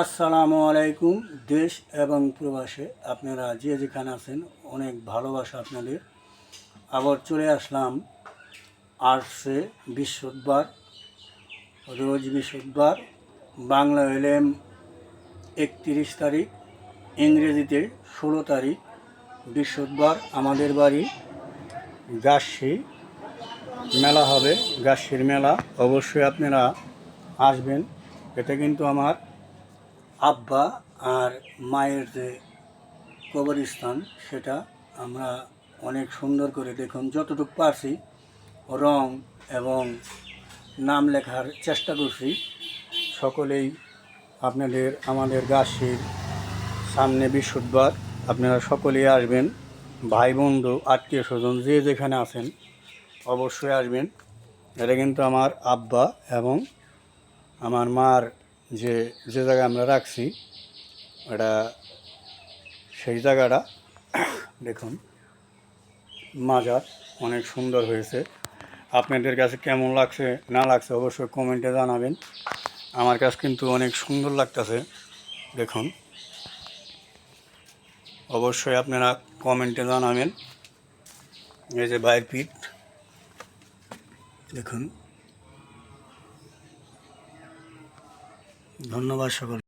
আসসালামু আলাইকুম। দেশ এবং প্রবাসে আপনারা যে যেখানে আছেন অনেক ভালোবাসা আপনাদের। আবার চলে আসলাম আর্টসে বৃহস্পতিবার, রোজ বৃহস্পতিবার। বাংলা হইলেম 31 তারিখ, ইংরেজিতে 16 তারিখ বৃহস্পতিবার। আমাদের বাড়ি গাছসি মেলা হবে, গাছসির মেলা। অবশ্যই আপনারা আসবেন। এটা কিন্তু আমার আব্বা আর মায়ের যে কবরস্থান, সেটা আমরা অনেক সুন্দর করে দেখুন যতটুকু পারছি রং এবং নাম লেখার চেষ্টা করছি। সকলেই আপনাদের আমাদের গাছের সামনে বৃহস্পতিবার আপনারা সকলেই আসবেন। ভাই বন্ধু আত্মীয় স্বজন যে যেখানে আছেন অবশ্যই আসবেন। এটা কিন্তু আমার আব্বা এবং আমার মার যে যে জায়গায় আমরা রাখছি এটা সেই জায়গাটা দেখুন, মাজার অনেক সুন্দর হয়েছে। আপনাদের কাছে কেমন লাগছে না লাগছে অবশ্যই কমেন্টে জানাবেন। আমার কাছে কিন্তু অনেক সুন্দর লাগতেছে। দেখুন, অবশ্যই আপনারা কমেন্টে জানাবেন। এই যে ভাইয়ের পিঠ দেখুন। ধন্যবাদ সকল।